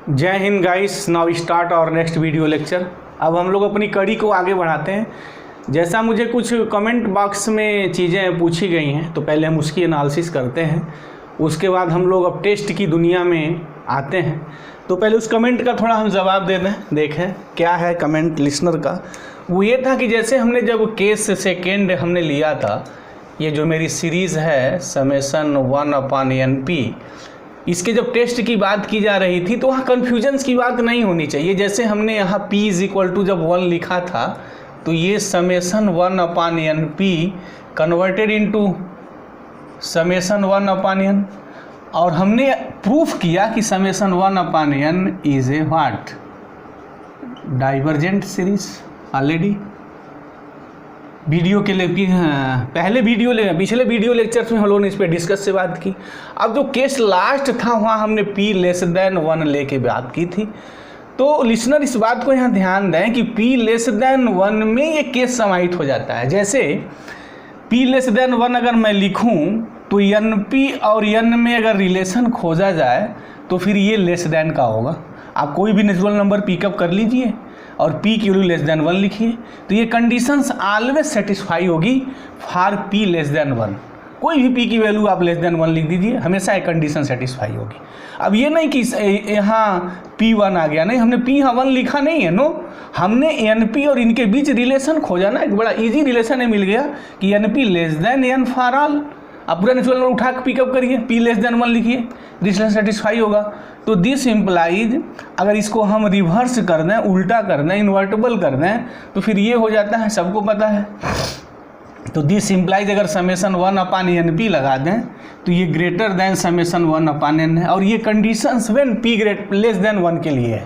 जय Hind guys. Now start और next video lecture. अब हम लोग अपनी कड़ी को आगे बढ़ाते हैं। जैसा मुझे कुछ कमेंट बॉक्स में चीज़ें पूछी गई हैं तो पहले हम उसकी एनालिसिस करते हैं, उसके बाद हम लोग अब टेस्ट की दुनिया में आते हैं। तो पहले उस कमेंट का थोड़ा हम जवाब दे दें, देखें क्या है कमेंट लिसनर का। वो ये था कि जैसे हमने जब केस सेकेंड हमने लिया था, ये जो मेरी सीरीज़ है समेसन 1/NP, इसके जब टेस्ट की बात की जा रही थी तो वहाँ कन्फ्यूजन्स की बात नहीं होनी चाहिए। जैसे हमने यहाँ P = जब 1 लिखा था तो ये summation 1/NP converted into summation 1/N, और हमने प्रूफ किया कि summation 1/N is a what, divergent series. Already video के लिए पिछले वीडियो लेक्चर्स में हम लोगों ने इस पर डिस्कस से बात की। अब जो केस लास्ट था वहाँ हमने P<1 लेके बात की थी। तो लिसनर इस बात को यहाँ ध्यान दें कि P<1 में ये केस समाहित हो जाता है। जैसे P<1 अगर मैं लिखूँ तो NP और N में अगर रिलेशन खोजा जाए तो फिर ये लेस देन का होगा। आप कोई भी नेचुरल नंबर पिकअप कर लीजिए और P की वैल्यू <1 लिखिए तो ये कंडीशंस ऑलवेज सेटिस्फाई होगी फॉर P<1। कोई भी P की वैल्यू आप <1 लिख दीजिए, हमेशा एक कंडीशन सेटिस्फाई होगी। अब ये नहीं कि यहाँ P1 आ गया, नहीं, हमने P यहाँ 1 लिखा नहीं है, नो, हमने NP और इनके बीच रिलेशन खोजा ना। एक बड़ा इजी रिलेशन है, मिल गया कि NP N फॉर ऑल। आप पूरा नेचुरल नंबर उठा के पिकअप करिए, P<1 लिखिए, रिलेशन सेटिस्फाई होगा। तो दिस इम्प्लाइज, अगर इसको हम रिवर्स कर दें, उल्टा कर दें, इन्वर्टेबल कर दें तो फिर ये हो जाता है, सबको पता है। तो दिस इम्प्लाइज अगर समेसन 1/NP लगा दें तो ये ग्रेटर देन समेसन 1/N है, और ये कंडीशंस व्हेन P <1 के लिए है।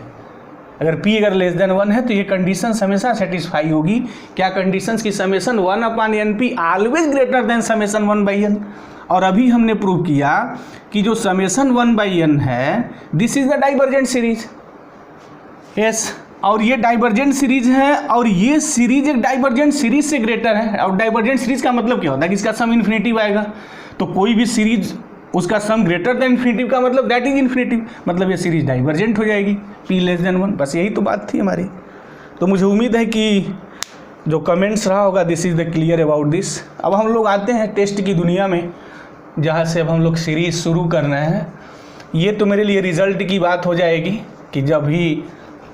अगर P अगर <1 है तो ये कंडीशन हमेशा सेटिस्फाई होगी। क्या कंडीशंस की summation 1/NP always greater than summation 1/N। और अभी हमने प्रूव किया कि जो समेसन 1/N है this is the divergent series. Yes, और ये डाइवर्जेंट सीरीज है और ये सीरीज एक डाइवर्जेंट सीरीज से ग्रेटर है। और डाइवर्जेंट सीरीज का मतलब क्या होता है कि इसका सम इन्फिनिटिव आएगा। तो कोई भी सीरीज उसका सम ग्रेटर देन इन्फिनिटिव का मतलब दैट इज इन्फिनिटिव, मतलब ये सीरीज डाइवर्जेंट हो जाएगी P<1। बस यही तो बात थी हमारी। तो मुझे उम्मीद है कि जो कमेंट्स रहा होगा this is the clear about this. अब हम लोग आते हैं टेस्ट की दुनिया में, जहाँ से अब हम लोग सीरीज़ शुरू करना है। ये तो मेरे लिए रिज़ल्ट की बात हो जाएगी कि जब भी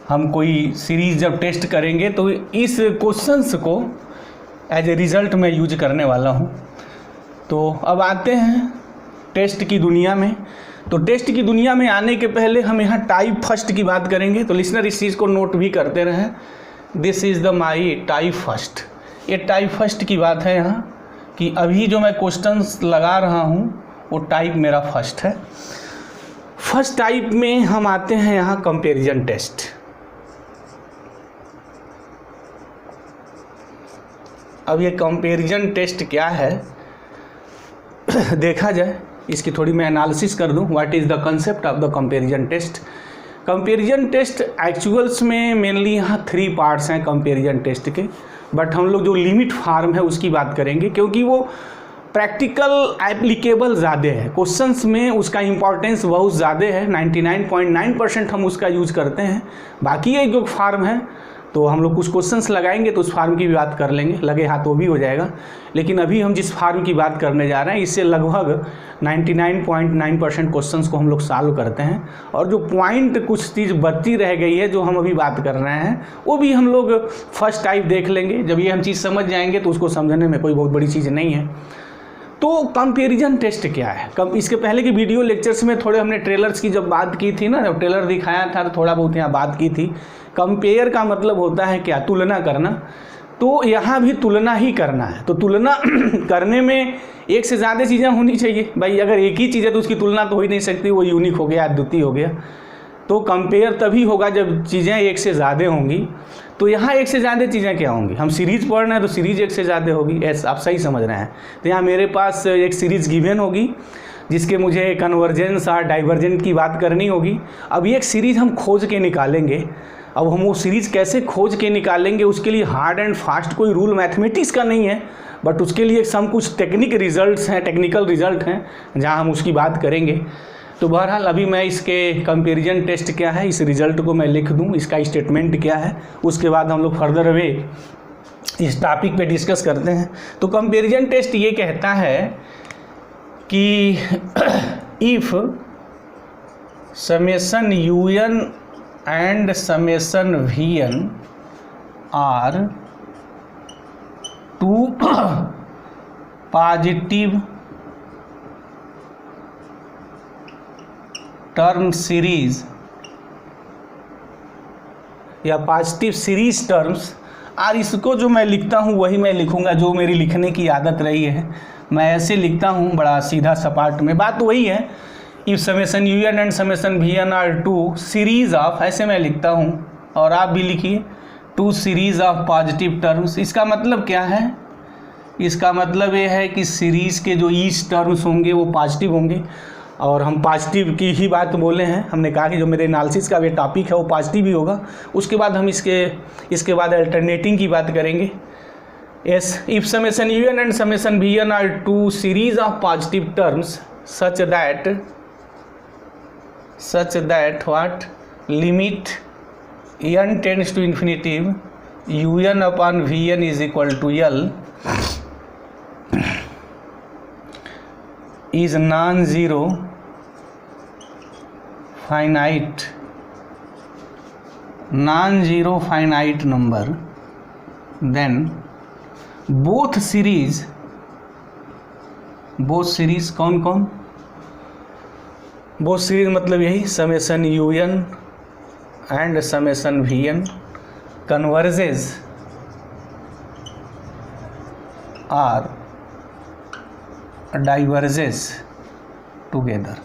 हम कोई सीरीज़ जब टेस्ट करेंगे तो इस क्वेश्चंस को एज ए रिज़ल्ट मैं यूज करने वाला हूँ। तो अब आते हैं टेस्ट की दुनिया में। तो टेस्ट की दुनिया में आने के पहले हम यहाँ टाइप फर्स्ट की बात करेंगे। तो लिसनर इस चीज़ को नोट भी करते रहें, this is the my type first. ये टाइप फर्स्ट की बात है यहाँ कि अभी जो मैं क्वेश्चंस लगा रहा हूँ वो टाइप मेरा फर्स्ट है। फर्स्ट टाइप में हम आते हैं यहाँ कंपैरिजन टेस्ट। अब ये कंपैरिजन टेस्ट क्या है देखा जाए, इसकी थोड़ी मैं एनालिसिस कर दूं। What is the concept of the comparison test. Comparison test actuals में मेनली यहाँ 3 पार्ट्स हैं कंपैरिजन टेस्ट के, बट हम लोग जो लिमिट फार्म है उसकी बात करेंगे क्योंकि वो प्रैक्टिकल एप्लीकेबल ज़्यादा है। क्वेश्चंस में उसका इंपॉर्टेंस बहुत ज़्यादा है, 99.9% हम उसका यूज करते हैं। बाकी ये जो फार्म है तो हम लोग कुछ क्वेश्चंस लगाएंगे तो उस फार्म की भी बात कर लेंगे, लगे हाथ वो भी हो जाएगा। लेकिन अभी हम जिस फार्म की बात करने जा रहे हैं इससे लगभग 99.9% क्वेश्चंस को हम लोग सॉल्व करते हैं। और जो पॉइंट कुछ चीज़ बची रह गई है जो हम अभी बात कर रहे हैं वो भी हम लोग फर्स्ट टाइप देख लेंगे। जब ये हम चीज़ समझ जाएंगे तो उसको समझने में कोई बहुत बड़ी चीज़ नहीं है। तो कंपैरिजन टेस्ट क्या है, इसके पहले की वीडियो लेक्चर्स में थोड़े हमने ट्रेलर्स की जब बात की थी ना, जब ट्रेलर दिखाया था तो थोड़ा बहुत यहाँ बात की थी। कंपेयर का मतलब होता है क्या, तुलना करना। तो यहाँ भी तुलना ही करना है। तो तुलना करने में एक से ज़्यादा चीज़ें होनी चाहिए भाई। अगर एक ही चीज़ है तो उसकी तुलना तो हो ही नहीं सकती, वो यूनिक हो गया, अद्वितीय हो गया। तो कंपेयर तभी होगा जब चीज़ें एक से ज़्यादा होंगी। तो यहाँ एक से ज़्यादा चीज़ें क्या होंगी, हम सीरीज़ पढ़ रहे हैं तो सीरीज़ एक से ज़्यादा होगी। ऐसा आप सही समझ रहे हैं। तो यहाँ मेरे पास एक सीरीज़ गिवन होगी जिसके मुझे कन्वर्जेंस और डाइवर्जेंट की बात करनी होगी। अब ये एक सीरीज़ हम खोज के निकालेंगे। अब हम वो सीरीज़ कैसे खोज के निकालेंगे उसके लिए हार्ड एंड फास्ट कोई रूल मैथमेटिक्स का नहीं है, बट उसके लिए सब कुछ टेक्निकल रिजल्ट हैं जहाँ हम उसकी बात करेंगे। तो बहरहाल अभी मैं इसके कंपैरिजन टेस्ट क्या है इस रिजल्ट को मैं लिख दूं, इसका स्टेटमेंट क्या है, उसके बाद हम लोग फर्दर वे इस टॉपिक पे डिस्कस करते हैं। तो कंपैरिजन टेस्ट ये कहता है कि if summation UN and summation VN are two positive term series या पॉजिटिव सीरीज टर्म्स, और इसको जो मैं लिखता हूँ वही मैं लिखूँगा जो मेरी लिखने की आदत रही है, मैं ऐसे लिखता हूँ बड़ा सीधा सपाट में। बात वही है, if summation UN and summation VN are two series of, ऐसे मैं लिखता हूँ, और आप भी लिखिए two series of positive terms. इसका मतलब क्या है? इसका मतलब ये है कि सीरीज़ के जो ईच टर्म्स होंगे वो पॉजिटिव होंगे, और हम पॉजिटिव की ही बात बोले हैं। हमने कहा कि जो मेरे एनालिसिस का ये टॉपिक है वो पॉजिटिव ही होगा। उसके बाद हम इसके बाद अल्टरनेटिंग की बात करेंगे। Yes, if summation UN and summation VN are two series of positive terms such that what limit n tends to infinitive UN upon VN is equal to L is non-zero finite number, then both series कौन कौन? Both series मतलब यही summation UN and summation VN converges or diverges together.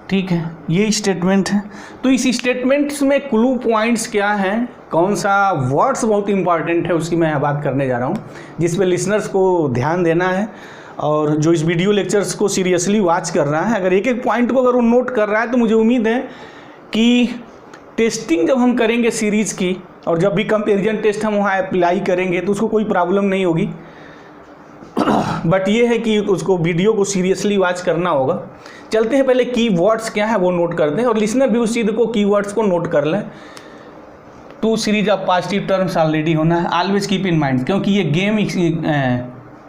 ठीक है, ये statement है। तो इस स्टेटमेंट्स में क्लू पॉइंट्स क्या हैं, कौन सा वर्ड्स बहुत इंपॉर्टेंट है उसकी मैं बात करने जा रहा हूँ, जिस पे लिसनर्स को ध्यान देना है, और जो इस वीडियो लेक्चर्स को सीरियसली वॉच कर रहा है, अगर एक एक पॉइंट को अगर वो नोट कर रहा है तो मुझे उम्मीद है कि टेस्टिंग जब हम करेंगे सीरीज़ की, और जब भी कंपैरिजन टेस्ट हम वहाँ अप्लाई करेंगे तो उसको कोई प्रॉब्लम नहीं होगी। बट ये है कि उसको वीडियो को सीरियसली वॉच करना होगा। चलते हैं पहले कीवर्ड्स क्या है वो नोट करते हैं, और लिसनर भी उस चीज़ को कीवर्ड्स को नोट कर लें। Two series of positive terms already होना है, ऑलवेज कीप इन माइंड, क्योंकि ये गेम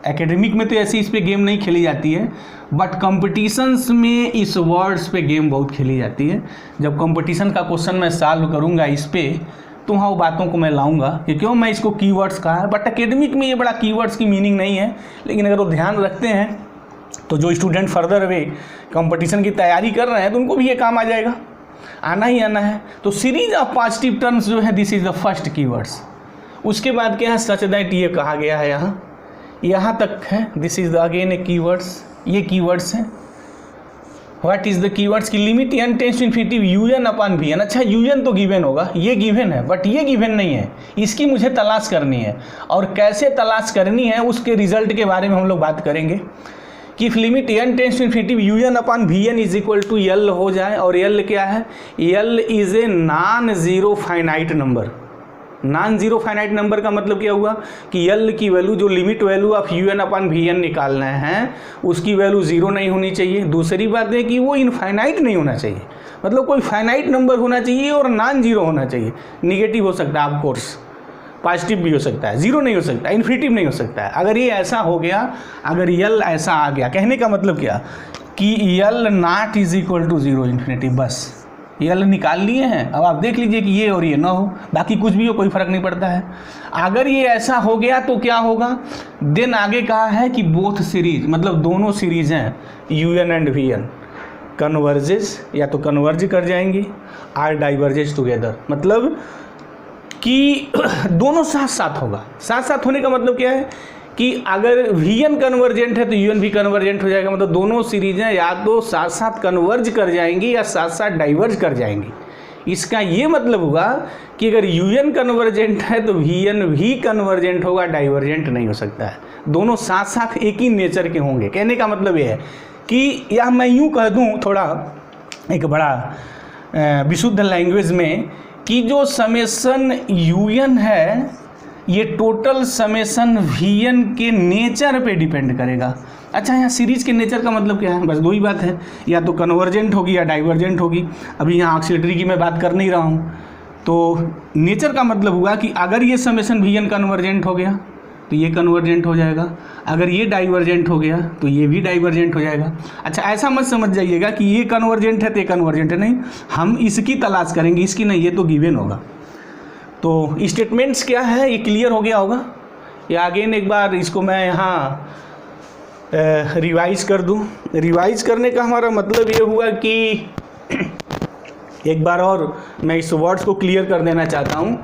एकेडमिक में तो ऐसी इस पे गेम नहीं खेली जाती है, बट कॉम्पिटिशन्स में इस वर्ड्स पे गेम बहुत खेली जाती है। जब कंपटीशन का क्वेश्चन मैं सॉल्व करूँगा इस पे, तो हाँ वो बातों को मैं लाऊंगा कि क्यों मैं इसको कीवर्ड्स कहा है। बट एकेडमिक में ये बड़ा कीवर्ड्स की मीनिंग नहीं है, लेकिन अगर वो ध्यान रखते हैं तो जो स्टूडेंट फर्दर वे कंपटीशन की तैयारी कर रहे हैं तो उनको भी ये काम आ जाएगा, आना ही आना है। तो सीरीज ऑफ पॉजिटिव टर्म्स जो है this is the first keywords. उसके बाद क्या है, सच दैट ये कहा गया है, यहाँ तक है, this is the again a keywords, ये कीवर्ड्स हैं। व्हाट इज द कीवर्ड्स की limit n tends to infinitive UN upon VN। अच्छा UN तो गिवन होगा, ये गिवन है, बट ये गिवन नहीं है, इसकी मुझे तलाश करनी है, और कैसे तलाश करनी है उसके रिजल्ट के बारे में हम लोग बात करेंगे कि limit n tends to infinitive UN upon VN is equal to L हो जाए। और L क्या है? L is a non zero finite number. Non zero finite number का मतलब क्या हुआ कि L की वैल्यू, जो limit value of UN upon VN निकालना है, उसकी वैल्यू ज़ीरो नहीं होनी चाहिए। दूसरी बात है कि वो इनफाइनाइट नहीं होना चाहिए, मतलब कोई फाइनाइट नंबर होना चाहिए और नॉन ज़ीरो होना चाहिए। निगेटिव हो सकता है ऑफ कोर्स, पॉजिटिव भी हो सकता है, ज़ीरो नहीं हो सकता, इन्फिनिटिव नहीं हो सकता है। अगर ये ऐसा हो गया, अगर L ऐसा आ गया, कहने का मतलब क्या कि L not is equal to zero infinitive, बस L निकाल लिए हैं। अब आप देख लीजिए कि ये और ये ना हो, बाकी कुछ भी हो कोई फ़र्क नहीं पड़ता है। अगर ये ऐसा हो गया तो क्या होगा, देन आगे कहा है कि बोथ सीरीज, मतलब दोनों सीरीज हैं UN एंड VN कन्वर्जेस, या तो कन्वर्ज कर जाएंगी, आर डाइवर्जेस टुगेदर, मतलब कि दोनों साथ साथ होगा। साथ साथ होने का मतलब क्या है कि अगर VN कन्वर्जेंट है तो UN भी कन्वर्जेंट हो जाएगा, मतलब दोनों सीरीजें या तो साथ साथ कन्वर्ज कर जाएंगी या साथ साथ डाइवर्ज कर जाएंगी। इसका ये मतलब होगा कि अगर UN कन्वर्जेंट है तो VN भी कन्वर्जेंट होगा, डाइवर्जेंट नहीं हो सकता है। दोनों साथ साथ एक ही नेचर के होंगे। कहने का मतलब ये है कि या मैं यूँ कह दूँ थोड़ा एक बड़ा विशुद्ध लैंग्वेज में, कि जो समेशन UN है ये टोटल समेशन Vn के नेचर पे डिपेंड करेगा। अच्छा, यहाँ सीरीज के नेचर का मतलब क्या है? बस दो ही बात है, या तो कन्वर्जेंट होगी या डाइवर्जेंट होगी। अभी यहाँ ऑक्सीलरी की मैं बात कर नहीं रहा हूँ। तो नेचर का मतलब हुआ कि अगर ये समेशन Vn कन्वर्जेंट हो गया तो ये कन्वर्जेंट हो जाएगा, अगर ये डाइवर्जेंट हो गया तो ये भी डाइवर्जेंट हो जाएगा। अच्छा, ऐसा मत समझ जाइएगा कि ये कन्वर्जेंट है तो ये कन्वर्जेंट है, नहीं, हम इसकी तलाश करेंगे, इसकी नहीं, ये तो गिवन होगा। तो स्टेटमेंट्स क्या है ये क्लियर हो गया होगा। या अगेन एक बार इसको मैं यहाँ रिवाइज कर दूँ। रिवाइज करने का हमारा मतलब ये हुआ कि एक बार और मैं इस वर्ड्स को क्लियर कर देना चाहता हूँ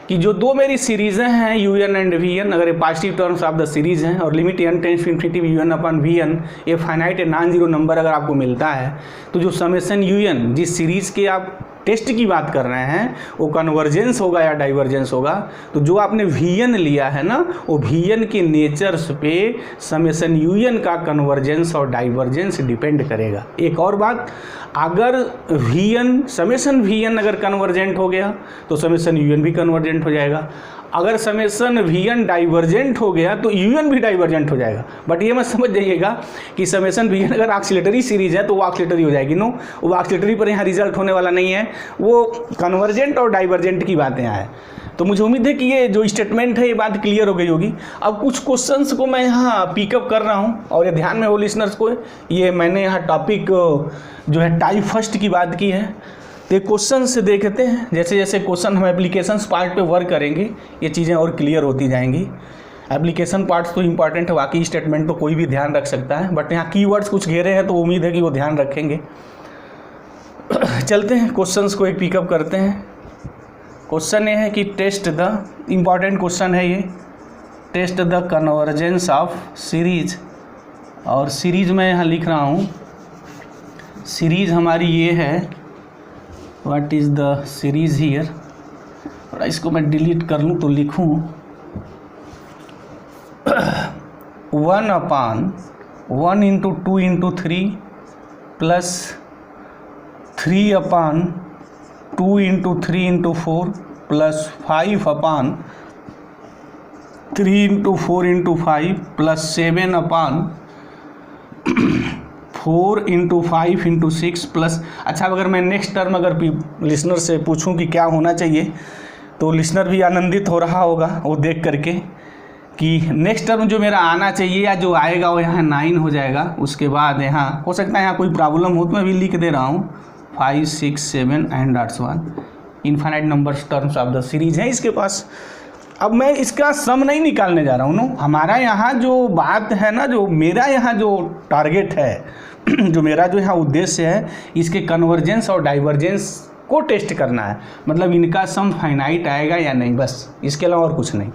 कि जो दो मेरी सीरीज़ें हैं UN एंड Vn, अगर ये positive terms of the series हैं और limit n tends to infinity UN upon Vn, ये फाइनाइट है नॉन जीरो नंबर अगर आपको मिलता है, तो जो समेशन UN जिस सीरीज़ के आप टेस्ट की बात कर रहे हैं वो कन्वर्जेंस होगा या डाइवर्जेंस होगा। तो जो आपने Vn लिया है ना, वो Vn के नेचर्स पे समेशन UN का कन्वर्जेंस और डाइवर्जेंस डिपेंड करेगा। एक और बात, अगर समेशन Vn अगर कन्वर्जेंट हो गया तो समेशन UN भी कन्वर्जेंट हो जाएगा। अगर समेशन Vn डाइवर्जेंट हो गया तो UN भी डाइवर्जेंट हो जाएगा। बट ये मत समझ जाइएगा कि समेशन Vn अगर ऑक्सीलरी सीरीज है तो वो ऑक्सीलरी हो जाएगी। नो, वो ऑक्सीलरी पर यहाँ रिजल्ट होने वाला नहीं है, वो कन्वर्जेंट और डाइवर्जेंट की बातें हैं। तो मुझे उम्मीद है कि ये जो स्टेटमेंट है ये बात क्लियर हो गई होगी। अब कुछ क्वेश्चंस को मैं यहाँ पिकअप कर रहा हूँ और ये ध्यान में हो लिसनर्स को, ये मैंने यहाँ टॉपिक जो है टाइप फर्स्ट की बात की है। तो क्वेश्चन से देखते हैं, जैसे जैसे क्वेश्चन हम एप्लीकेशंस पार्ट पे वर्क करेंगे ये चीज़ें और क्लियर होती जाएंगी। एप्लीकेशन पार्ट्स तो इंपॉर्टेंट है, बाकी स्टेटमेंट तो कोई भी ध्यान रख सकता है, बट यहाँ कीवर्ड्स कुछ घेरे हैं तो उम्मीद है कि वो ध्यान रखेंगे। चलते हैं क्वेश्चंस को एक पिकअप करते हैं। क्वेश्चन ये है कि टेस्ट द, इम्पॉर्टेंट क्वेश्चन है ये, test the convergence of series. और सीरीज मैं यहाँ लिख रहा हूँ, सीरीज हमारी ये है, what is the series here. और इसको मैं डिलीट कर लूँ तो लिखूँ 1/1 into 2 into 3 plus 3/2 into 3 into 4 plus 5/3 into 4 into 5 plus 7/4 into 5 into 6 plus. अच्छा, अगर मैं नेक्स्ट टर्म अगर लिसनर से पूछूं कि क्या होना चाहिए तो लिसनर भी आनंदित हो रहा होगा वो देख करके कि नेक्स्ट टर्म जो मेरा आना चाहिए या जो आएगा वो यहाँ 9 हो जाएगा। उसके बाद यहाँ हो सकता है यहाँ कोई प्रॉब्लम हो तो मैं भी लिख दे रहा हूँ 5 6 7 and that's 1 infinite numbers terms of the series है इसके पास। अब मैं इसका सम नहीं निकालने जा रहा हूँ। नो, हमारा यहाँ जो बात है ना, जो मेरा यहाँ जो टारगेट है जो मेरा जो यहाँ उद्देश्य है, इसके कन्वर्जेंस और डाइवर्जेंस को टेस्ट करना है। मतलब इनका सम फाइनाइट आएगा या नहीं, बस इसके अलावा और कुछ नहीं।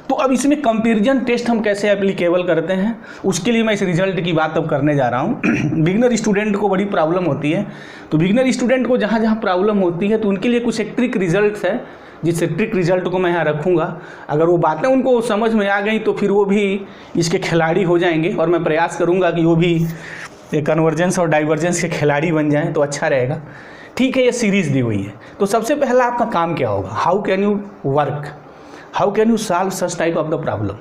तो अब इसमें कंपैरिजन टेस्ट हम कैसे एप्लीकेबल करते हैं, उसके लिए मैं इस रिजल्ट की बात अब करने जा रहा हूँ। बिगनर स्टूडेंट को बड़ी प्रॉब्लम होती है, तो बिगनर स्टूडेंट को जहाँ जहाँ प्रॉब्लम होती है तो उनके लिए कुछ एक ट्रिक रिजल्ट है, जिस ट्रिक रिजल्ट को मैं यहाँ रखूँगा। अगर वो बातें उनको समझ में आ गई तो फिर वो भी इसके खिलाड़ी हो जाएंगे और मैं प्रयास करूँगा कि वो भी कन्वर्जेंस और डाइवर्जेंस के खिलाड़ी बन जाएं तो अच्छा रहेगा। ठीक है, ये सीरीज़ दी हुई है। तो सबसे पहला आपका काम क्या होगा, how can you work, how can you solve such type of the problem.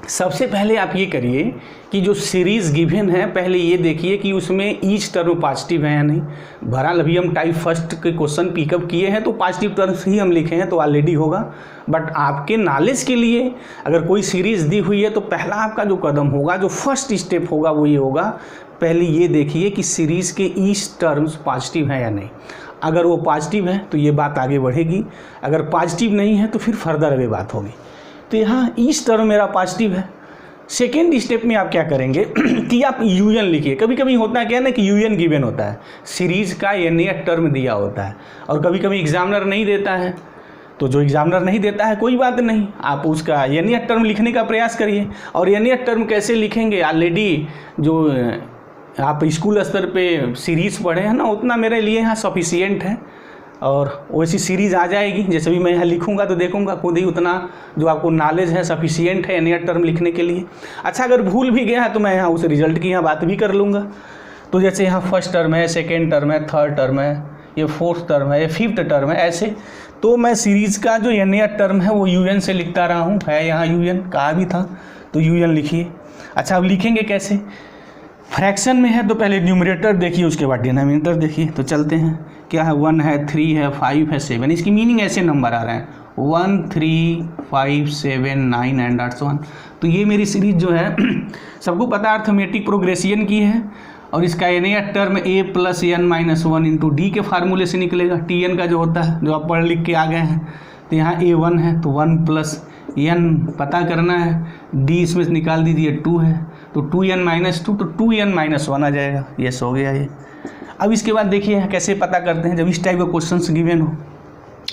सबसे पहले आप ये करिए कि जो सीरीज़ गिवन है पहले ये देखिए कि उसमें ईच टर्म पॉजिटिव है या नहीं। बहरहाल अभी हम टाइप फर्स्ट के क्वेश्चन पिकअप किए हैं तो पॉजिटिव टर्म्स ही हम लिखे हैं तो ऑलरेडी होगा। बट आपके नॉलेज के लिए अगर कोई सीरीज़ दी हुई है तो पहला आपका जो कदम होगा, जो फर्स्ट स्टेप होगा वो ये होगा, पहले ये देखिए कि सीरीज़ के ईच टर्म्स पॉजिटिव है या नहीं। अगर वो पॉजिटिव है तो ये बात आगे बढ़ेगी, अगर पॉजिटिव नहीं है तो फिर फर्दर आगे बात होगी। तो यहाँ ईच टर्म मेरा पॉजिटिव है। सेकेंड स्टेप में आप क्या करेंगे कि आप UN लिखिए। कभी कभी होता है क्या ना कि UN गिवन होता है, सीरीज़ का NA टर्म दिया होता है, और कभी कभी एग्जामिनर नहीं देता है। तो जो एग्जामिनर नहीं देता है कोई बात नहीं, आप उसका NA टर्म लिखने का प्रयास करिए। और NA टर्म कैसे लिखेंगे, ऑलरेडी जो आप स्कूल स्तर पे सीरीज़ पढ़े हैं ना, उतना मेरे लिए यहाँ सफिशिएंट है और वैसी सीरीज़ आ जाएगी। जैसे भी मैं यहाँ लिखूंगा तो देखूंगा खुद ही उतना जो आपको नॉलेज है सफिशिएंट है NA टर्म लिखने के लिए। अच्छा, अगर भूल भी गया है तो मैं यहाँ उस रिजल्ट की यहाँ बात भी कर लूँगा। तो जैसे यहाँ फर्स्ट टर्म है, सेकेंड टर्म है, थर्ड टर्म है, ये फोर्थ टर्म है, ये फिफ्थ टर्म है, ऐसे तो मैं सीरीज़ का जो एन टर्म है वो यूएन से लिखता रहा हूँ, है यहाँ यूएन, कहा भी था तो यूएन लिखिए। अच्छा अब लिखेंगे कैसे, फ्रैक्शन में है तो पहले न्यूमरेटर देखिए उसके बाद डिनोमिनेटर देखिए। तो चलते हैं, क्या है 1 है 3 है 5 है 7, इसकी मीनिंग ऐसे नंबर आ रहे हैं 1 3 5 7 9 एंड दैट्स 1। तो ये मेरी सीरीज जो है सबको पता है अर्थमेटिक प्रोग्रेशन की है, और इसका n term a plus n minus 1 into d के फार्मूले से निकलेगा। टी एन का जो होता है जो आप पढ़ लिख के आ गए हैं, तो यहाँ a1 है तो 1 प्लस एन पता करना है, डी इसमें से निकाल दीजिए 2 है तो 2n माइनस 2 तो 2n माइनस 1 आ जाएगा। यस हो गया ये। अब इसके बाद देखिए कैसे पता करते हैं जब इस टाइप का क्वेश्चन गिवन हो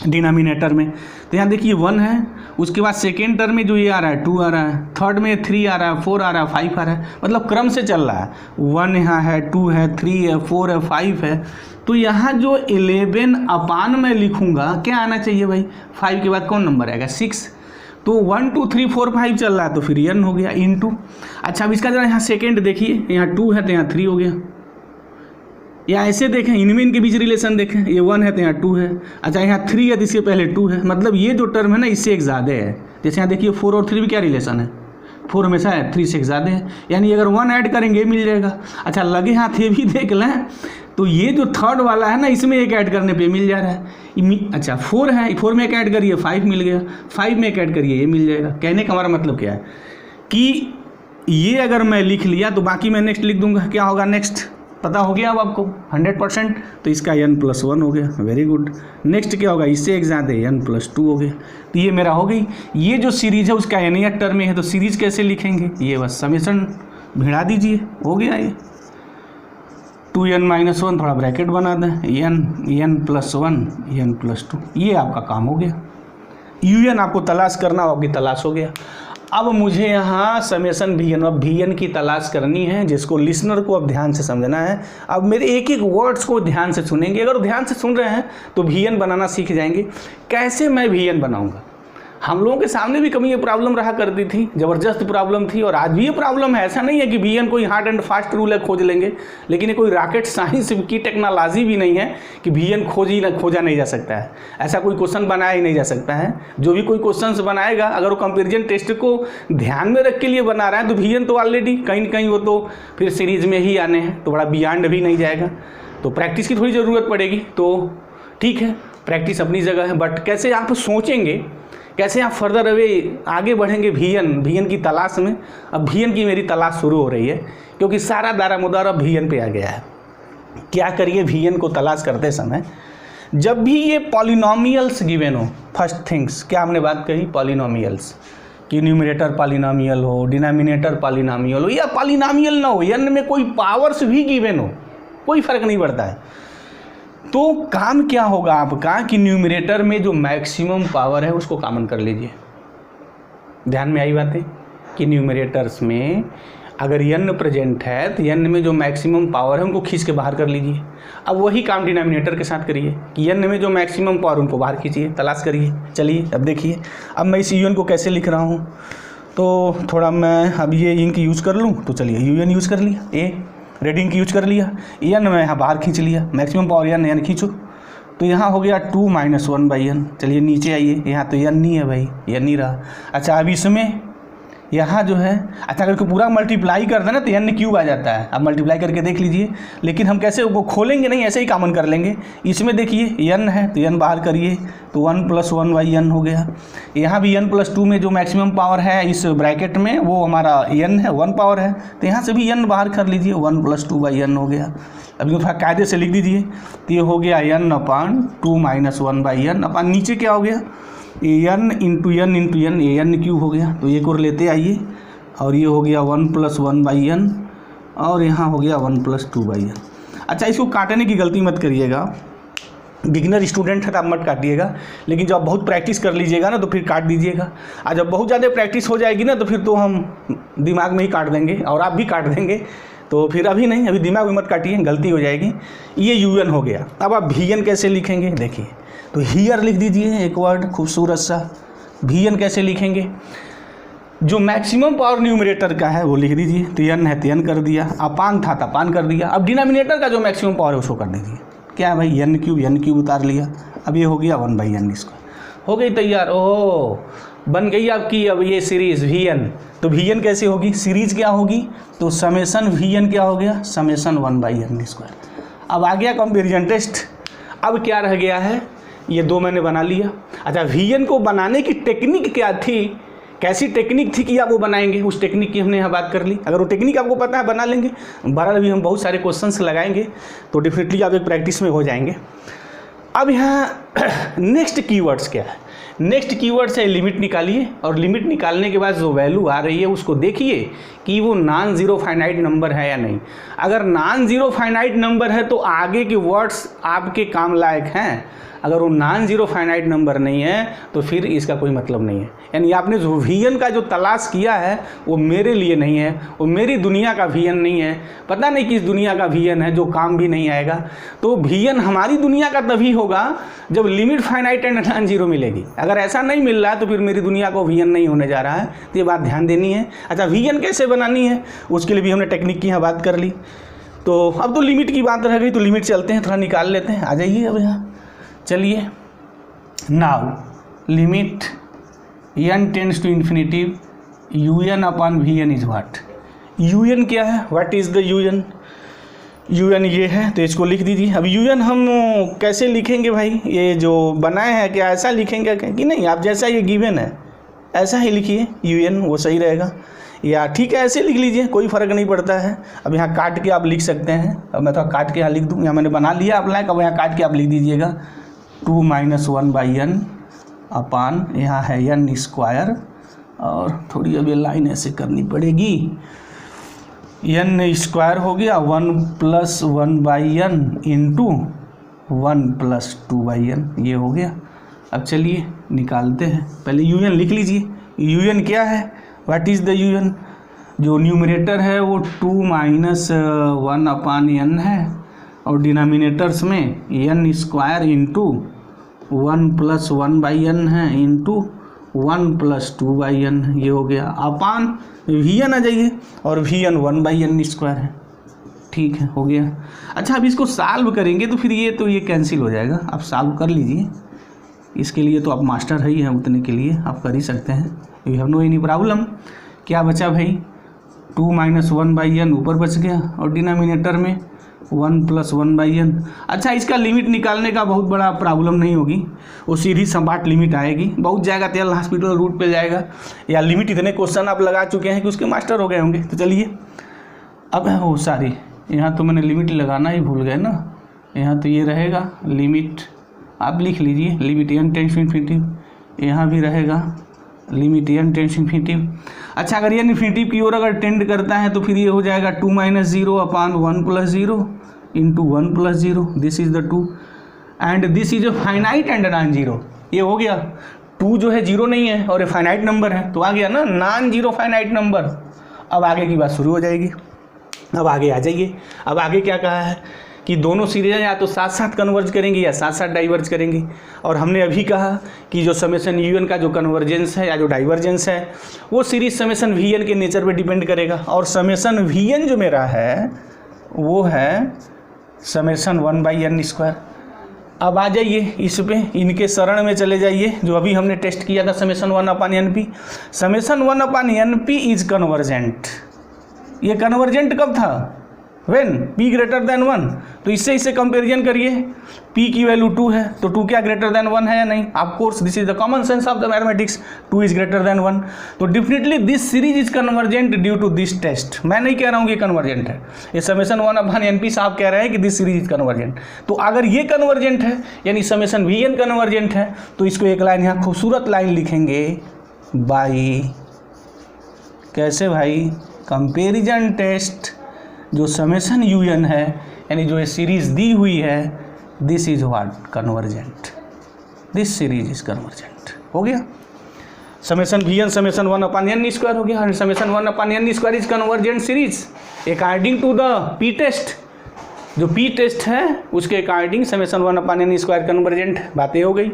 डिनोमिनेटर में। तो यहाँ देखिए 1 है, उसके बाद सेकेंड टर्म में जो ये आ रहा है 2 आ रहा है, थर्ड में 3 आ रहा है, 4 आ रहा है, 5 आ रहा है, मतलब क्रम से चल रहा है। 1 यहाँ है, 2 है, 3 है, 4 है, 5 है। तो यहाँ जो 11 अपान मैं लिखूँगा क्या आना चाहिए भाई, 5 के बाद कौन नंबर आएगा 6। तो 1 2 3 4 5 चल रहा है तो फिर n हो गया इनटू। अच्छा अब इसका जरा यहाँ सेकेंड देखिए, यहाँ 2 है तो यहाँ 3 हो गया, या ऐसे देखें इनमें इनके बीच रिलेशन देखें, ये 1 है तो यहाँ 2 है। अच्छा यहाँ 3 है तो इसके पहले 2 है, मतलब ये जो टर्म है ना इससे एक ज़्यादा है। जैसे यहाँ देखिए 4 और 3 भी क्या रिलेशन है, 4 हमेशा है 3 से एक ज़्यादा है, यानी अगर 1 ऐड करेंगे मिल जाएगा। अच्छा लगे हाथ ये भी देख लें तो ये जो थर्ड वाला है ना इसमें एक ऐड करने पे मिल जा रहा है। अच्छा 4 है, 4 में एक ऐड करिए 5 मिल गया, 5 में एक ऐड करिए ये मिल जाएगा। कहने का हमारा मतलब क्या है कि ये अगर मैं लिख लिया तो बाकी मैं नेक्स्ट लिख दूंगा, क्या होगा नेक्स्ट पता हो गया अब आपको 100%। तो इसका n प्लस 1 हो गया, वेरी गुड। नेक्स्ट क्या होगा, इससे एक ज़्यादा n प्लस 2 हो गया। तो ये मेरा हो गई, ये जो सीरीज है उसका एन टर्म में है तो सीरीज कैसे लिखेंगे, ये बस समेशन भिड़ा दीजिए, हो गया ये 2n माइनस 1, थोड़ा ब्रैकेट बना दें, n प्लस 1 n प्लस 2, ये आपका काम हो गया। un आपको तलाश करना हो, आपकी तलाश हो गया। अब मुझे यहाँ समेशन vn, अब vn की तलाश करनी है, जिसको लिसनर को अब ध्यान से समझना है। अब मेरे एक एक वर्ड्स को ध्यान से सुनेंगे, अगर ध्यान से सुन रहे हैं तो vn बनाना सीख जाएंगे। कैसे मैं vn बनाऊँगा, हम लोगों के सामने भी कभी ये प्रॉब्लम रहा करती थी, ज़बरदस्त प्रॉब्लम थी, और आज भी ये प्रॉब्लम है। ऐसा नहीं है कि vn कोई हार्ड एंड फास्ट रूल है खोज लेंगे, लेकिन ये कोई रॉकेट साइंस की टेक्नोलॉजी भी नहीं है कि vn खोजा नहीं जा सकता है, ऐसा कोई क्वेश्चन बनाया ही नहीं जा सकता है। जो भी कोई क्वेश्चन बनाएगा अगर वो कंपेरिजन टेस्ट को ध्यान में रख के लिए बना रहा है तो vn तो ऑलरेडी कहीं न कहीं वो तो फिर सीरीज में ही आने हैं, तो बड़ा बियॉन्ड भी नहीं जाएगा। तो प्रैक्टिस की थोड़ी ज़रूरत पड़ेगी, तो ठीक है प्रैक्टिस अपनी जगह है, बट कैसे आप सोचेंगे, कैसे आप फर्दर अवे आगे बढ़ेंगे vn की तलाश में। अब vn की मेरी तलाश शुरू हो रही है, क्योंकि सारा दारा मुदार अब vn पे आ गया है। क्या करिए vn को तलाश करते समय, जब भी ये पॉलिनोमियल्स गिवन हो, फर्स्ट थिंग्स क्या हमने बात कही, पॉलिनोमियल्स कि न्यूमरेटर पॉलिनोमियल हो, डिनोमिनेटर पॉलिनोमियल हो, या पॉलिनोमियल ना हो, n में कोई पावर्स भी गिवन हो, कोई फर्क नहीं पड़ता है। तो काम क्या होगा आपका कि न्यूमरेटर में जो मैक्सिमम पावर है उसको कॉमन कर लीजिए। ध्यान में आई बातें कि न्यूमरेटर्स में अगर n प्रेजेंट है तो n में जो मैक्सिमम पावर है उनको खींच के बाहर कर लीजिए। अब वही काम डिनोमिनेटर के साथ करिए कि n में जो मैक्सिमम पावर उनको बाहर खींचिए, तलाश करिए। चलिए अब देखिए, अब मैं इस un को कैसे लिख रहा हूँ, तो थोड़ा मैं अब ये इंक यूज़ कर लूँ। तो चलिए un यूज़ कर लिया, ए रेडिंग की यूज कर लिया, n में यहाँ बाहर खींच लिया, मैक्सिमम पावर n खींचो, तो यहाँ हो गया 2 माइनस 1 बाई n। चलिए नीचे आइए, यहाँ तो n नहीं है भाई, n नहीं रहा। अच्छा अब इसमें यहाँ जो है, अच्छा अगर पूरा मल्टीप्लाई कर देना तो n क्यूब आ जाता है, अब मल्टीप्लाई करके देख लीजिए, लेकिन हम कैसे वो खोलेंगे नहीं, ऐसे ही कॉमन कर लेंगे। इसमें देखिए n है तो n बाहर करिए तो 1 प्लस 1 बाई n हो गया। यहाँ भी n प्लस 2 में जो मैक्सिमम पावर है इस ब्रैकेट में वो हमारा n है, 1 पावर है, तो यहाँ से भी n बाहर कर लीजिए, 1 प्लस 2 बाई n हो गया। अभी थोड़ा कायदे से लिख दीजिए, तो ये हो गया n upon 2 minus 1 by n अपान नीचे क्या हो गया, n इंटू n ये n क्यूब हो गया। तो ये को लेते आइए, और ये हो गया 1 प्लस 1 बाई n, और यहाँ हो गया 1 प्लस 2 बाई n। अच्छा इसको काटने की गलती मत करिएगा, बिगिनर स्टूडेंट है तो आप मत काटिएगा, लेकिन जब आप बहुत प्रैक्टिस कर लीजिएगा ना तो फिर काट दीजिएगा। और जब बहुत ज़्यादा प्रैक्टिस हो जाएगी ना तो फिर तो हम दिमाग में ही काट देंगे, और आप भी काट देंगे, तो फिर अभी नहीं, अभी दिमाग में मत काटिए, गलती हो जाएगी। ये un हो गया। अब आप vn कैसे लिखेंगे, देखिए तो हियर लिख दीजिए एक वर्ड खूबसूरत सा। vn कैसे लिखेंगे, जो मैक्सिमम पावर न्यूमरेटर का है वो लिख दीजिए, तो n है तो n कर दिया, अपान था तो अपान कर दिया। अब डिनोमिनेटर का जो मैक्सिमम पावर है उसको कर दीजिए, क्या है भाई n क्यूब उतार लिया। अब ये हो गया 1 बाई n इसको। हो गई तैयार। ओह, बन गई आपकी अब ये सीरीज Vn। तो Vn कैसे होगी, सीरीज क्या होगी, तो समेसन Vn क्या हो गया, समेसन 1/n²। अब आ गया कंपेरिजन टेस्ट। अब क्या रह गया है, ये दो मैंने बना लिया। अच्छा, Vn को बनाने की टेक्निक क्या थी, कैसी टेक्निक थी कि आप वो बनाएंगे, उस टेक्निक की हमने यहाँ बात कर ली। अगर वो टेक्निक आपको पता है बना लेंगे। बहरहाल अभी हम बहुत सारे क्वेश्चंस लगाएंगे तो डेफिनेटली आप एक प्रैक्टिस में हो जाएंगे। अब यहाँ नेक्स्ट कीवर्ड्स क्या है, नेक्स्ट कीवर्ड्स है लिमिट निकालिए, और लिमिट निकालने के बाद जो वैल्यू आ रही है उसको देखिए कि वो नॉन ज़ीरो फाइनाइट नंबर है या नहीं। अगर नॉन ज़ीरो फाइनाइट नंबर है तो आगे के वर्ड्स आपके काम लायक हैं, अगर वो नॉन ज़ीरो फाइनाइट नंबर नहीं है तो फिर इसका कोई मतलब नहीं है। यानी आपने जो Vn का जो तलाश किया है वो मेरे लिए नहीं है, वो मेरी दुनिया का Vn नहीं है, पता नहीं किस दुनिया का Vn है जो काम भी नहीं आएगा। तो Vn हमारी दुनिया का तभी होगा जब limit finite and non zero मिलेगी। अगर ऐसा नहीं मिल रहा है तो फिर मेरी दुनिया को Vn नहीं होने जा रहा है, तो ये बात ध्यान देनी है। अच्छा, Vn कैसे बनानी है उसके लिए भी हमने टेक्निक की यहाँ बात कर ली। तो अब तो लिमिट की बात रह गई, तो लिमिट चलते हैं, थोड़ा निकाल लेते हैं। आ जाइए अब यहाँ, चलिए। Now limit n tends to infinitive un/Vn is what, un क्या है, व्हाट इज़ द un ये है, तो इसको लिख दीजिए। अब un हम कैसे लिखेंगे भाई, ये जो बनाए हैं क्या ऐसा लिखेंगे कि नहीं, आप जैसा ये गिवन है ऐसा ही लिखिए un, वो सही रहेगा। या ठीक है ऐसे लिख लीजिए, कोई फ़र्क नहीं पड़ता है। अब यहाँ काट के आप लिख सकते हैं, अब मैं तो काट के यहाँ लिख दूँ, यहाँ मैंने बना लिया आप लाइक, अब यहाँ काट के आप लिख दीजिएगा 2 - 1/n अपान यहाँ है n², और थोड़ी अब ये लाइन ऐसे करनी पड़ेगी, n² हो गया 1 + 1/n इंटू 1 + 2/n, ये हो गया। अब चलिए निकालते हैं, पहले un लिख लीजिए। un क्या है, व्हाट इज़ द un, जो न्यूमरेटर है वो 2 - 1/n है, और डिनोमिनेटर्स में n² इंटू 1 + 1/n है इंटू 1 + 2/n, ये हो गया। अपान Vn आ जाइए, और Vn 1/n² है, ठीक है, हो गया। अच्छा, अब इसको सॉल्व करेंगे तो फिर ये कैंसिल हो जाएगा, आप सॉल्व कर लीजिए। इसके लिए तो आप मास्टर ही हैं, उतने के लिए आप कर ही सकते हैं, you have no any problem. क्या बचा भाई, 2 - 1/n ऊपर बच गया, और डिनोमिनेटर में 1 + 1/n। अच्छा, इसका लिमिट निकालने का बहुत बड़ा प्रॉब्लम नहीं होगी, वो सीधी सपाट लिमिट आएगी, बहुत जाएगा तेल हॉस्पिटल रूट पे जाएगा, या लिमिट इतने क्वेश्चन आप लगा चुके हैं कि उसके मास्टर हो गए होंगे। तो चलिए, अब है वो सारी, यहाँ तो मैंने लिमिट लगाना ही भूल गए ना, यहाँ तो ये रहेगा लिमिट, आप लिख लीजिए limit n tends to infinitive, यहाँ भी रहेगा limit n tends to infinitive. अच्छा, अगर ये इन्फिनिटिव की ओर अगर टेंड करता है तो फिर ये हो जाएगा 2 - 0 अपान 1 + 0 into 1 + 0, this is the 2, and this is a finite and non zero. ये हो गया, 2 जो है जीरो नहीं है और ये फाइनाइट नंबर है, तो आ गया ना नॉन जीरो फाइनाइट नंबर। अब आगे की बात शुरू हो जाएगी, अब आगे आ जाइए। अब आगे क्या कहा है कि दोनों सीरीज या तो साथ साथ कन्वर्ज करेंगे या साथ साथ डाइवर्ज करेंगे, और हमने अभी कहा कि जो समेसन un का जो कन्वर्जेंस है या जो डाइवर्जेंस है वो सीरीज समेसन Vn के नेचर पे डिपेंड करेगा, और समेसन Vn जो मेरा है वो है समेसन 1/n²। अब आ जाइए इस पे, इनके शरण में चले जाइए, जो अभी हमने टेस्ट किया था summation 1/np। Summation 1/np is convergent. ये कन्वर्जेंट कब था, व्हेन p > 1, तो इससे कंपेरिजन करिए, p की वैल्यू 2 है तो 2 क्या ग्रेटर देन 1 है या नहीं, of course this is the common sense of the mathematics, 2 is greater than 1, तो definitely this series is convergent due to this test. मैं नहीं कह रहा हूँ कि कन्वर्जेंट है, ये समेसन 1/np साहब कह रहे हैं कि दिस सीरीज इज कन्वर्जेंट। तो अगर ये कन्वर्जेंट है यानी समेसन Vn कन्वर्जेंट है, तो इसको एक लाइन यहाँ खूबसूरत लाइन लिखेंगे बाई, कैसे भाई, कंपेरिजन टेस्ट जो समेसन un है यानी जो ये सीरीज दी हुई है, this is what convergent, this series is convergent. हो गया, समेसन Vn समेसन 1/n² हो गया, summation 1/n² is convergent series according to the p test. जो p टेस्ट है उसके अकॉर्डिंग समेसन 1/n² कन्वर्जेंट, बातें हो गई।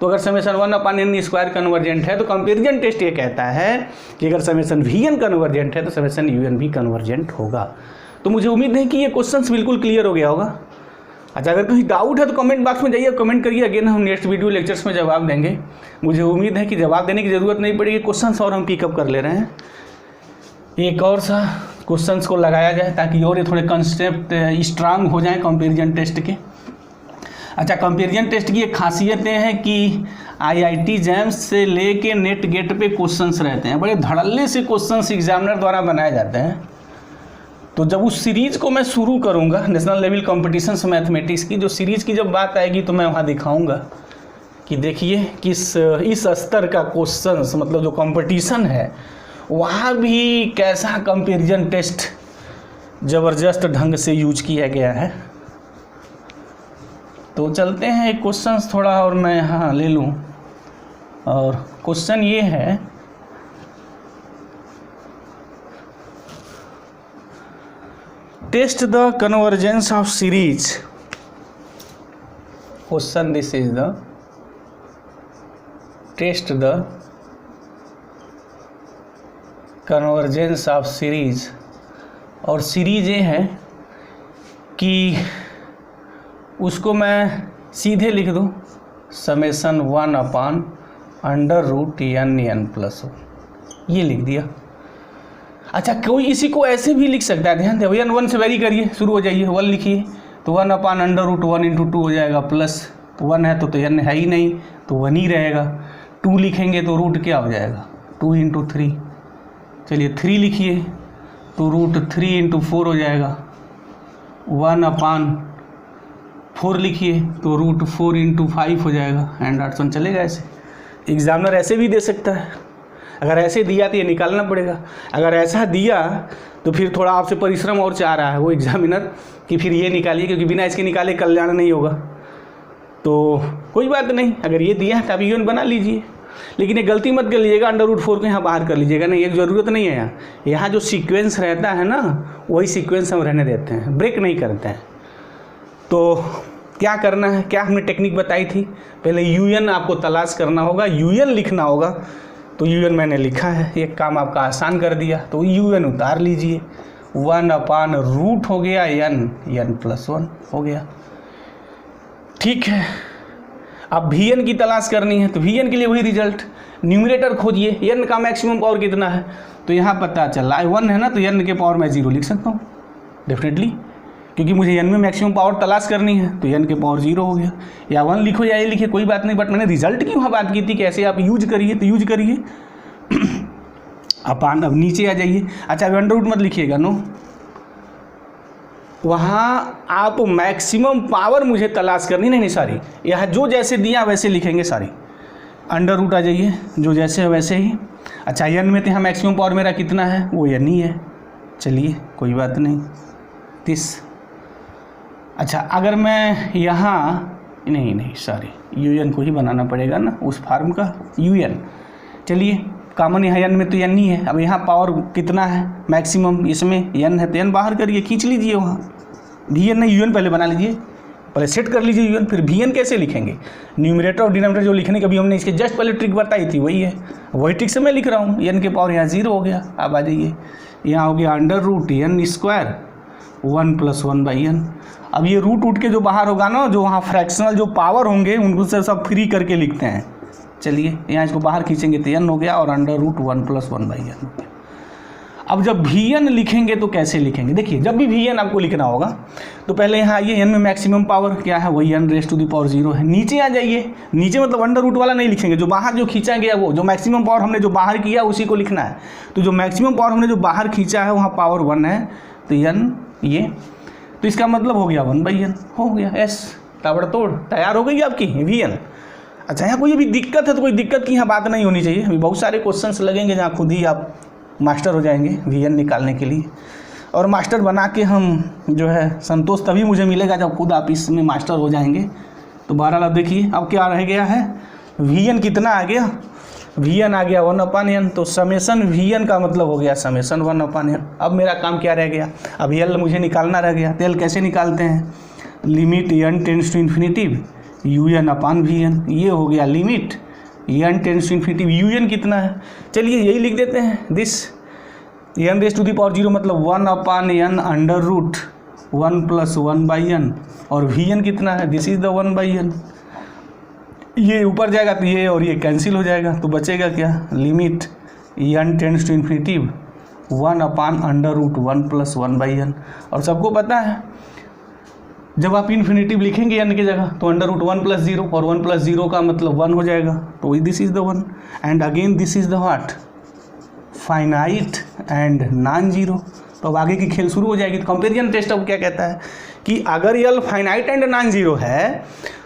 तो अगर समेसन 1/n² कन्वर्जेंट है तो कंपेरिजन टेस्ट ये कहता है कि अगर समेसन Vn कन्वर्जेंट है तो समेसन un भी कन्वर्जेंट होगा। तो मुझे उम्मीद है कि ये क्वेश्चंस बिल्कुल क्लियर हो गया होगा। अच्छा, अगर कहीं डाउट है तो कमेंट बॉक्स में जाइए, कमेंट करिए। अगेन हम नेक्स्ट वीडियो लेक्चर्स में जवाब देंगे। मुझे उम्मीद है कि जवाब देने की ज़रूरत नहीं पड़ेगी, क्वेश्चंस और हम पिकअप कर ले रहे हैं। एक और सा क्वेश्चंस को लगाया जाए ताकि और ये थोड़े कंसेप्ट स्ट्रांग हो जाएं कंपैरिजन टेस्ट के। अच्छा, कंपैरिजन टेस्ट की एक खासियत ये है कि IIT जैम्स से लेके नेट गेट पे क्वेश्चंस रहते हैं, बड़े धड़ल्ले से क्वेश्चंस एग्जामिनर द्वारा बनाए जाते हैं। तो जब उस सीरीज़ को मैं शुरू करूंगा, नेशनल लेवल कॉम्पिटिशन्स मैथमेटिक्स की जो सीरीज़ की जब बात आएगी तो मैं वहाँ दिखाऊंगा कि देखिए किस इस स्तर का क्वेश्चंस, मतलब जो कंपटीशन है वहाँ भी कैसा कंपैरिजन टेस्ट ज़बरदस्त ढंग से यूज किया गया है। तो चलते हैं, एक क्वेश्चंस थोड़ा और मैं यहाँ ले लूँ। और क्वेश्चन ये है, test the convergence of series. Question this is the test the convergence of series. और सीरीज ये है कि उसको मैं सीधे लिख दूँ समेसन 1/√n+1, ये लिख दिया। अच्छा, कोई इसी को ऐसे भी लिख सकता है, ध्यान दें, n 1 से वेरी करिए, शुरू हो जाइए, 1 लिखिए तो 1/√1 × 2 हो जाएगा, प्लस 1 है तो n है ही नहीं तो 1 ही रहेगा। 2 लिखेंगे तो रूट क्या हो जाएगा, 2 × 3। चलिए 3 लिखिए तो √3 × 4 हो जाएगा। 1/4 लिखिए तो √4 × 5 हो जाएगा। एंड ऑप्शन चलेगा ऐसे। एग्जामिनर ऐसे भी दे सकता है, अगर ऐसे दिया तो ये निकालना पड़ेगा, अगर ऐसा दिया तो फिर थोड़ा आपसे परिश्रम और चाह रहा है वो एग्जामिनर कि फिर ये निकालिए, क्योंकि बिना इसके निकाले कल्याण नहीं होगा। तो कोई बात नहीं, अगर ये दिया है तो आप यूएन बना लीजिए, लेकिन ये गलती मत कर लीजिएगा, √4 को यहाँ बाहर कर लीजिएगा नहीं, एक ज़रूरत नहीं है। यहाँ जो सीक्वेंस रहता है ना, वही सीक्वेंस हम रहने देते हैं, ब्रेक नहीं करते हैं। तो क्या करना है, क्या हमने टेक्निक बताई थी, पहले यूएन आपको तलाश करना होगा, यूएन लिखना होगा। तो यूएन मैंने लिखा है, एक काम आपका आसान कर दिया। तो यूएन उतार लीजिए, 1/√, हो गया n+1 हो गया। ठीक है, अब Vn की तलाश करनी है तो Vn के लिए वही रिजल्ट, न्यूमरेटर खोजिए, n का मैक्सिमम पावर कितना है, तो यहाँ पता चला 1 है ना, तो n के पावर मैं 0 लिख सकता हूँ डेफिनेटली, क्योंकि मुझे n में मैक्सिमम पावर तलाश करनी है, तो n के पावर 0 हो गया। या 1 लिखो या ये लिखिए, कोई बात नहीं, बट मैंने रिजल्ट की वहाँ बात की थी कि ऐसे आप यूज करिए, तो यूज करिए। अब नीचे आ जाइए। अच्छा, √, मत लिखिएगा, नो, वहाँ आप मैक्सिमम पावर मुझे तलाश करनी, नहीं सारी, यहाँ जो जैसे दिया वैसे लिखेंगे सारी। √, आ जाइए, जो जैसे है वैसे ही। अच्छा, n में तो यहाँ मैक्सिमम पावर मेरा कितना है, वो n ही है, चलिए कोई बात नहीं, 30। अच्छा, अगर मैं यहाँ नहीं सॉरी, यूएन को ही बनाना पड़ेगा ना, उस फार्म का यूएन। चलिए, कॉमन यहाँ n में तो n ही है। अब यहाँ पावर कितना है मैक्सिमम, इसमें n है तो n बाहर करिए, खींच लीजिए वहाँ। Vn नहीं, यूएन पहले बना लीजिए, पहले सेट कर लीजिए यूएन, फिर Vn कैसे लिखेंगे, न्यूमरेटर और डिनोमिनेटर जो लिखने का भी हमने इसके जस्ट पहले ट्रिक बताई थी वही है, वही ट्रिक से मैं लिख रहा हूँ। n के पावर यहाँ 0 हो गया। अब आ जाइए, यहाँ हो गया √n² 1+1/n। अब ये रूट के जो बाहर होगा ना, जो वहाँ फ्रैक्शनल जो पावर होंगे उनको से सब फ्री करके लिखते हैं। चलिए, यहाँ इसको बाहर खींचेंगे तो n हो गया और √1+1/n हो गया। अब जब Vn लिखेंगे तो कैसे लिखेंगे, देखिए, जब भी Vn आपको लिखना होगा तो पहले यहाँ आइए, n में मैक्सिमम पावर क्या है, वही n⁻⁴ है। नीचे आ जाइए, नीचे मतलब √, वाला नहीं लिखेंगे, जो बाहर जो खींचा गया वो, जो मैक्सिमम पावर हमने जो बाहर किया उसी को लिखना है। तो जो मैक्सिमम पावर हमने जो बाहर खींचा है वहाँ पावर 1 है, तो n ये, तो इसका मतलब हो गया 1/n, हो गया s, ताबड़तोड़ तैयार हो गई आपकी Vn। अच्छा, यहाँ कोई भी दिक्कत है तो कोई दिक्कत की यहाँ बात नहीं होनी चाहिए। अभी बहुत सारे क्वेश्चंस लगेंगे जहाँ खुद ही आप मास्टर हो जाएंगे Vn निकालने के लिए, और मास्टर बना के हम जो है संतोष तभी मुझे मिलेगा जब खुद आप इसमें मास्टर हो जाएंगे। तो बहरहाल अब देखिए, अब क्या रह गया है, Vn कितना आ गया, Vn आ गया 1/n, तो समेसन Vn का मतलब हो गया समेसन 1/n। अब मेरा काम क्या रह गया, अब L मुझे निकालना रह गया। तो L कैसे निकालते हैं, limit n tends to infinitive UN/Vn, ये हो गया limit n tends to infinitive. UN कितना है, चलिए यही लिख देते हैं, दिस n⁻⁴ मतलब 1/n √1+1/n और वी एन कितना है, दिस इज द 1/n। ये ऊपर जाएगा तो ये और ये कैंसिल हो जाएगा, तो बचेगा क्या, limit n tends to infinity 1/√1 + 1/n। और सबको पता है जब आप इन्फिनिटिव लिखेंगे n की जगह तो √1 + 0, और 1 + 0 का मतलब 1 हो जाएगा, तो this is the 1। And again this is the what, finite and non zero. तो अब आगे की खेल शुरू हो जाएगी। तो कंपेरिजन टेस्ट अब क्या कहता है कि अगर यल फाइनाइट एंड नॉन जीरो है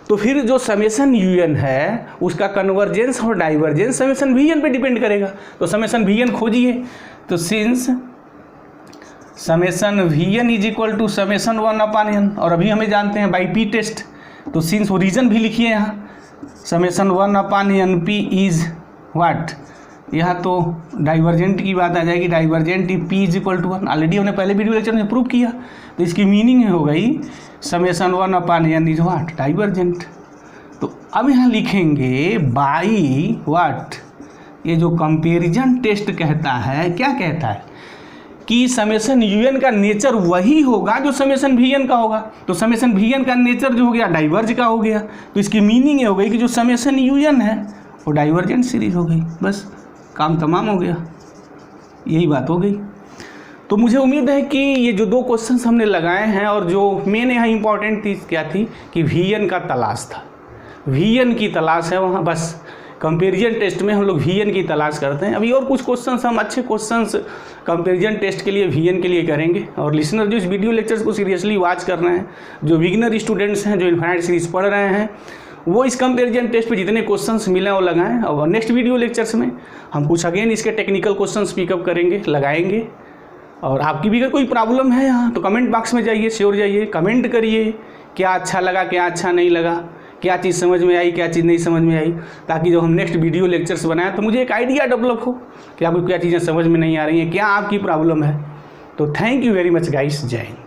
तो फिर जो समेसन un है उसका कन्वर्जेंस और डाइवर्जेंस समेसन vn पे डिपेंड करेगा। तो समेसन vn खोजिए, तो since summation vn is equal to summation 1/n, और अभी हमें जानते हैं बाई पी टेस्ट, तो सिंस वो रीजन भी लिखिए यहाँ, summation 1/n p is what, यहाँ तो डाइवर्जेंट की बात आ जाएगी, divergent p is equal to 1, already हमने पहले वीडियो लेक्चर में प्रूव किया। तो इसकी मीनिंग हो गई summation 1/n is what, divergent. तो अब यहाँ लिखेंगे बाई व्हाट, ये जो कंपेरिजन टेस्ट कहता है, क्या कहता है कि समेसन un का नेचर वही होगा जो समेसन vn का होगा। तो समेसन vn का नेचर जो हो गया डाइवर्ज का हो गया, तो इसकी मीनिंग ये हो गई कि जो समेसन un है वो डाइवर्जेंट सीरीज हो गई, बस काम तमाम हो गया, यही बात हो गई। तो मुझे उम्मीद है कि ये जो 2 क्वेश्चंस हमने लगाए हैं, और जो मेन यहाँ इंपॉर्टेंट चीज़ क्या थी कि vn का तलाश था, vn की तलाश है वहाँ, बस कंपेरिजन टेस्ट में हम लोग vn की तलाश करते हैं। अभी और कुछ क्वेश्चंस हम अच्छे क्वेश्चंस कंपेरिजन टेस्ट के लिए vn के लिए करेंगे। और लिसनर जो इस वीडियो लेक्चर्स को सीरियसली वॉच कर रहे हैं, जो बिगिनर स्टूडेंट्स हैं जो इनफाइनाइट सीरीज पढ़ रहे हैं, वो इस कंपेरिजन टेस्ट पे जितने क्वेश्चंस मिले वो लगाएं। और नेक्स्ट वीडियो लेक्चर्स में हम कुछ अगेन इसके टेक्निकल क्वेश्चंस पिकअप करेंगे, लगाएंगे। और आपकी भी अगर कोई प्रॉब्लम है यहाँ तो कमेंट बॉक्स में जाइए, श्योर जाइए, कमेंट करिए, क्या अच्छा लगा, क्या अच्छा नहीं लगा, क्या चीज़ समझ में आई, क्या चीज़ नहीं समझ में आई, ताकि जब हम नेक्स्ट वीडियो लेक्चर्स बनाएं तो मुझे एक आइडिया डेवलप हो कि आपको क्या चीज़ें समझ में नहीं आ रही हैं, क्या आपकी प्रॉब्लम है। तो thank you very much guys, जय हिंद।